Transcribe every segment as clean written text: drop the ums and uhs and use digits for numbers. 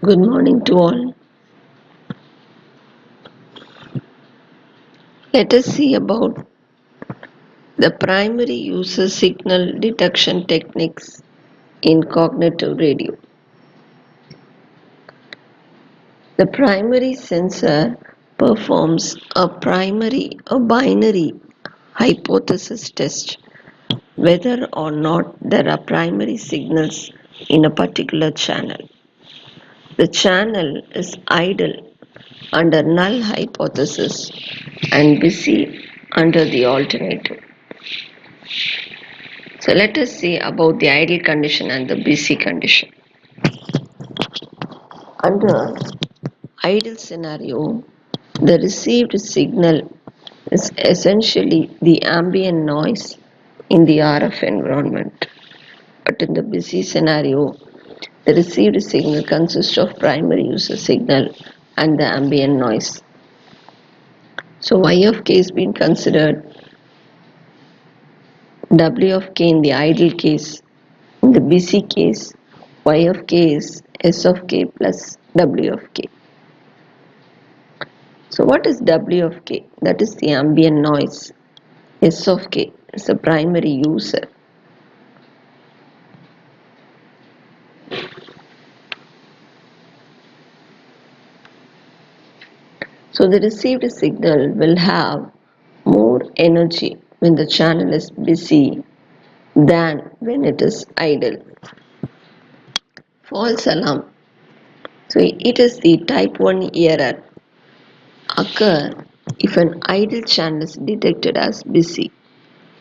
Good morning to all. Let us see about the primary user signal detection techniques in cognitive radio. The primary sensor performs a binary hypothesis test whether or not there are primary signals in a particular channel. The channel is idle under null hypothesis and busy under the alternative. So let us see about the idle condition and the busy condition. Under idle scenario, the received signal is essentially the ambient noise in the RF environment. But in the busy scenario, the received signal consists of primary user signal and the ambient noise. So Y of k is being considered W of k in the idle case. In the busy case, Y of k is S of k plus W of k. So what is W of k? That is the ambient noise. S of k is the primary user. So the received signal will have more energy when the channel is busy than when it is idle. False alarm. So it is the type 1 error occur if an idle channel is detected as busy,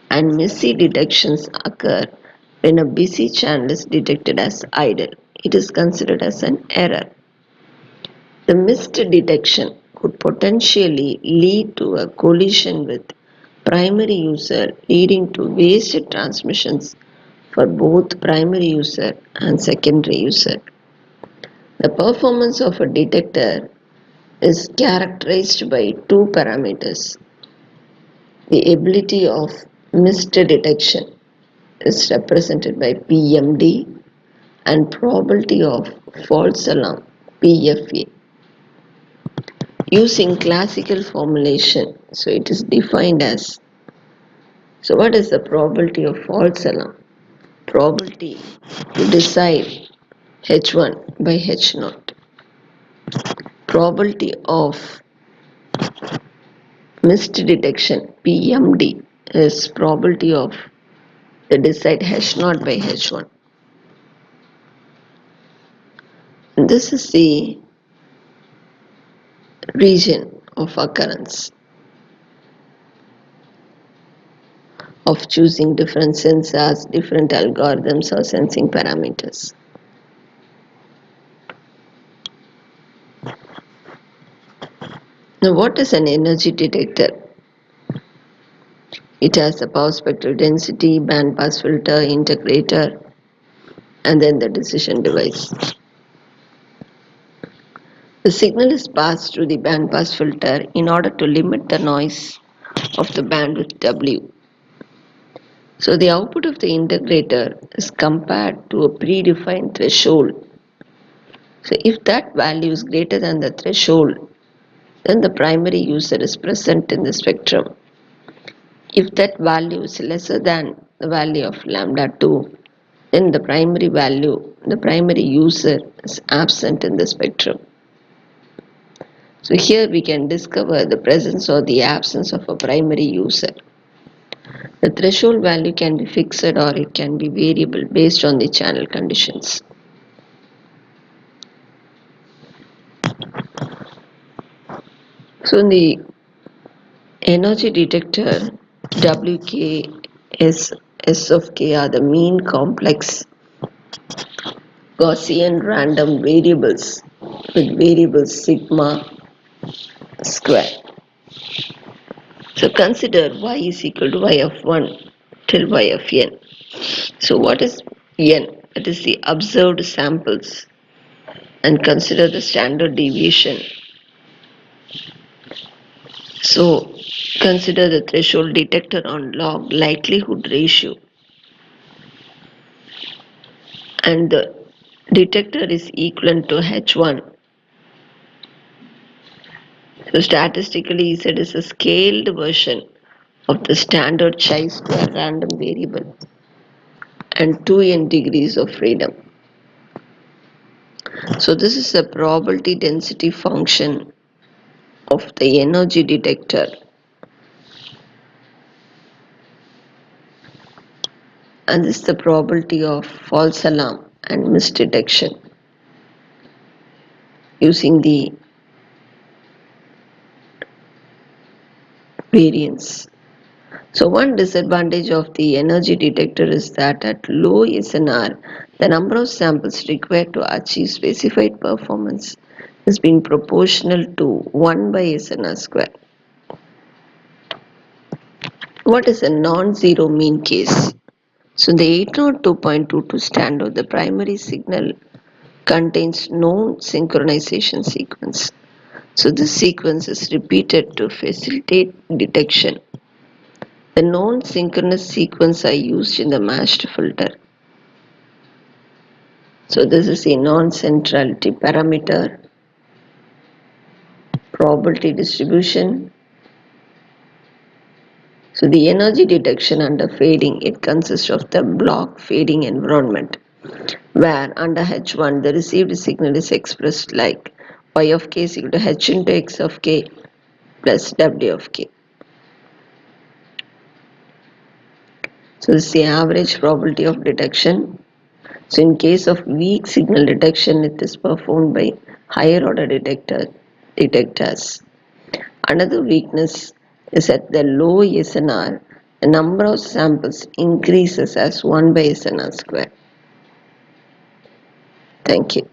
and missy detections occur when a busy channel is detected as idle. It is considered as an error. The missed detection could potentially lead to a collision with primary user, leading to wasted transmissions for both primary user and secondary user. The performance of a detector is characterized by two parameters. The ability of missed detection is represented by PMD and probability of false alarm PFA. Using classical formulation, so it is defined as, so what is the probability of false alarm? Probability to decide H1 by H0. Probability of missed detection PMD is probability of the decide H0 by H1. This is the region of occurrence of choosing different sensors, different algorithms or sensing parameters. Now, what is an energy detector? It has a power spectral density, band pass filter, integrator, and then the decision device. The signal is passed through the band pass filter in order to limit the noise of the bandwidth W. So the output of the integrator is compared to a predefined threshold. So if that value is greater than the threshold, then the primary user is present in the spectrum. If that value is lesser than the value of lambda 2, then the primary user is absent in the spectrum. So here we can discover the presence or the absence of a primary user. The threshold value can be fixed or it can be variable based on the channel conditions. So in the energy detector, WK, S of K are the mean complex Gaussian random variables with variables sigma square. So consider y is equal to y of 1 till y of n. So what is n? That is the observed samples, and consider the standard deviation. So consider the threshold detector on log likelihood ratio and the detector is equivalent to H1. So statistically, Z is a scaled version of the standard chi-square random variable and 2n degrees of freedom. So this is a probability density function of the energy detector, and this is the probability of false alarm and misdetection using the variance. So one disadvantage of the energy detector is that at low SNR, the number of samples required to achieve specified performance is being proportional to 1 by SNR square. What is a non-zero mean case? So the 802.22 standard, the primary signal contains no synchronization sequence. So this sequence is repeated to facilitate detection. The non-synchronous sequence are used in the matched filter. So this is a non-centrality parameter, probability distribution. So the energy detection under fading, it consists of the block fading environment, where under H1 the received signal is expressed like y of k is equal to h into x of k plus w of k. So this is the average probability of detection. So in case of weak signal detection, it is performed by higher order detectors. Another weakness is at the low SNR, the number of samples increases as 1 by SNR square. Thank you.